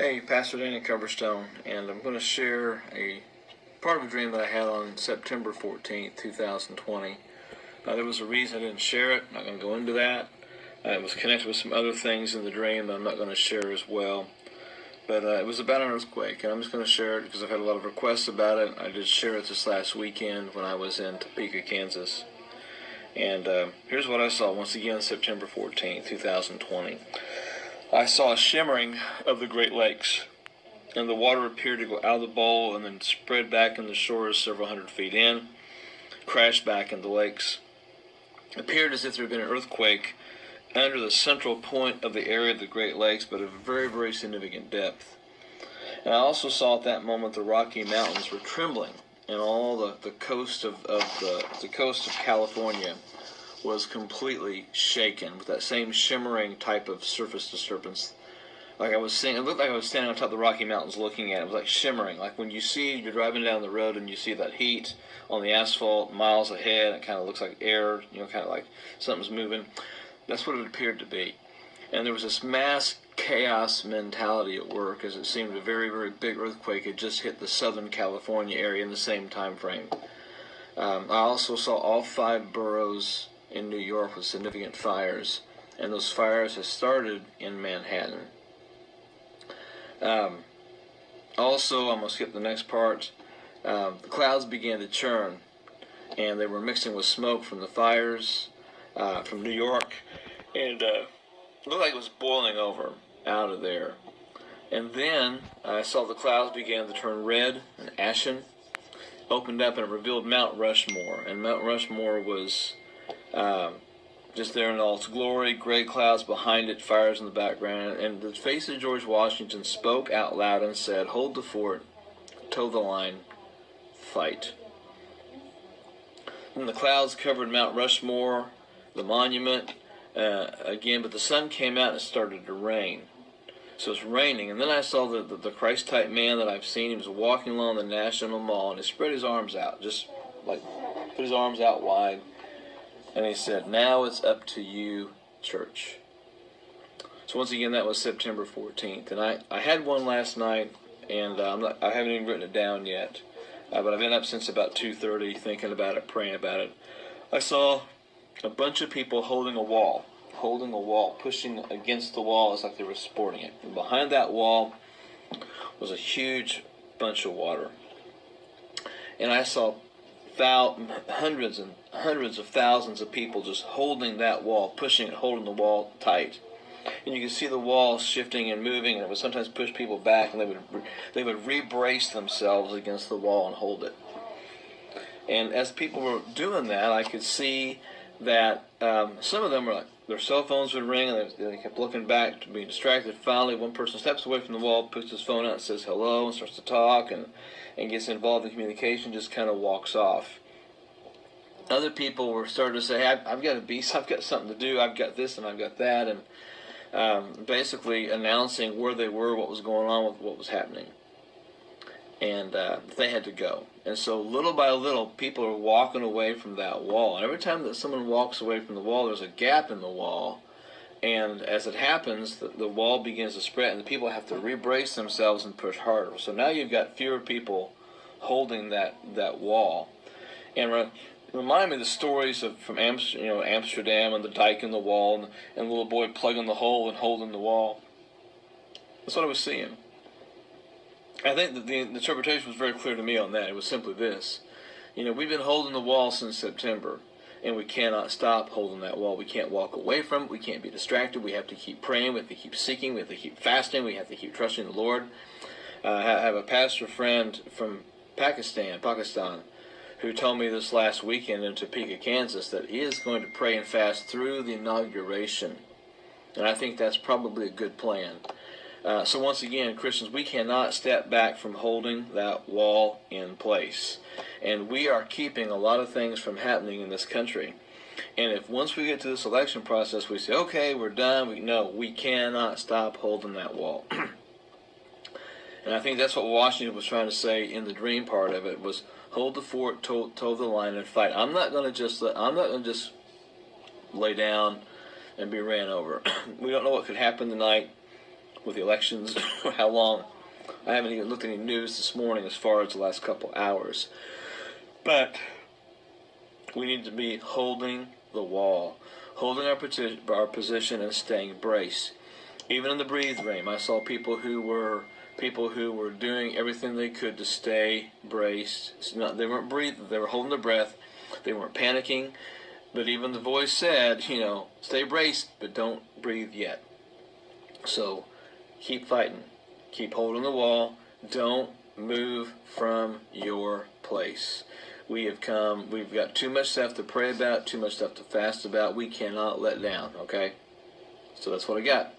Hey, Pastor Danna Coverstone, and I'm going to share a part of a dream that I had on September 14th, 2020. Now, there was a reason I didn't share it. I'm not going to go into that. It was connected with some other things in the dream that I'm not going to share as well. But it was about an earthquake, and I'm just going to share it because I've had a lot of requests about it. I did share it this last weekend when I was in Topeka, Kansas. And here's what I saw once again September 14th, 2020. I saw a shimmering of the Great Lakes, and the water appeared to go out of the bowl and then spread back in the shores several hundred feet in, crashed back in the lakes. It appeared as if there had been an earthquake under the central point of the area of the Great Lakes, but of a very, very significant depth. And I also saw at that moment the Rocky Mountains were trembling, and all the coast of the coast of California was completely shaken with that same shimmering type of surface disturbance. Like I was seeing, it looked like I was standing on top of the Rocky Mountains looking at it. It was like shimmering, like when you're driving down the road and you see that heat on the asphalt miles ahead. It kind of looks like air, kind of like something's moving. That's what it appeared to be. And there was this mass chaos mentality at work, as it seemed a very, very big earthquake had just hit the Southern California area in the same time frame. I also saw all 5 boroughs in New York with significant fires, and those fires have started in Manhattan. Also, I'm going to skip the next part. The clouds began to churn, and they were mixing with smoke from the fires from New York, and it looked like it was boiling over out of there. And then I saw the clouds began to turn red and ashen, opened up, and it revealed Mount Rushmore. And Mount Rushmore was just there in all its glory, gray clouds behind it, fires in the background. And the face of George Washington spoke out loud and said, "Hold the fort, toe the line, fight." And the clouds covered Mount Rushmore, the monument, again, but the sun came out and it started to rain. So it's raining. And then I saw the Christ-type man that I've seen. He was walking along the National Mall, and he spread his arms out, just like put his arms out wide. And he said, "Now it's up to you, church." So once again, that was September 14th. And I had one last night, and I haven't even written it down yet. But I've been up since about 2:30 thinking about it, praying about it. I saw a bunch of people holding a wall, pushing against the wall. It's like they were supporting it. And behind that wall was a huge bunch of water. And I saw hundreds and hundreds of thousands of people just holding that wall, pushing it, holding the wall tight. And you could see the wall shifting and moving, and it would sometimes push people back, and they would re-brace themselves against the wall and hold it. And as people were doing that, I could see that some of them were like, their cell phones would ring, and they kept looking back to be distracted. Finally, one person steps away from the wall, puts his phone out, and says hello, and starts to talk, and gets involved in communication, just kind of walks off. Other people were starting to say, hey, I've got a beast, I've got something to do, I've got this and I've got that, and basically announcing where they were, what was going on, with what was happening. And they had to go. And so little by little, people are walking away from that wall. And every time that someone walks away from the wall, there's a gap in the wall. And as it happens, the wall begins to spread, and the people have to re-brace themselves and push harder. So now you've got fewer people holding that wall. And remind me of the stories from Amsterdam and the dike in the wall, and the little boy plugging the hole and holding the wall. That's what I was seeing. I think that the interpretation was very clear to me on that. It was simply this. We've been holding the wall since September, and we cannot stop holding that wall. We can't walk away from it. We can't be distracted. We have to keep praying. We have to keep seeking. We have to keep fasting. We have to keep trusting the Lord. I have a pastor friend from Pakistan, who told me this last weekend in Topeka, Kansas, that he is going to pray and fast through the inauguration. And I think that's probably a good plan. So once again, Christians, we cannot step back from holding that wall in place. And we are keeping a lot of things from happening in this country. And if once we get to this election process, we say, okay, we're done, we cannot stop holding that wall. And I think that's what Washington was trying to say in the dream part of it, was hold the fort, toe the line, and fight. I'm not going to just lay down and be ran over. We don't know what could happen tonight. with the elections, how long. I haven't even looked at any news this morning as far as the last couple hours. But we need to be holding the wall, holding our position and staying braced. Even in the breathe room, I saw people who were doing everything they could to stay braced. They weren't breathing, they were holding their breath. They weren't panicking. But even the voice said, stay braced, but don't breathe yet. So keep fighting. Keep holding the wall. Don't move from your place. We've got too much stuff to pray about, too much stuff to fast about. We cannot let down, okay? So that's what I got.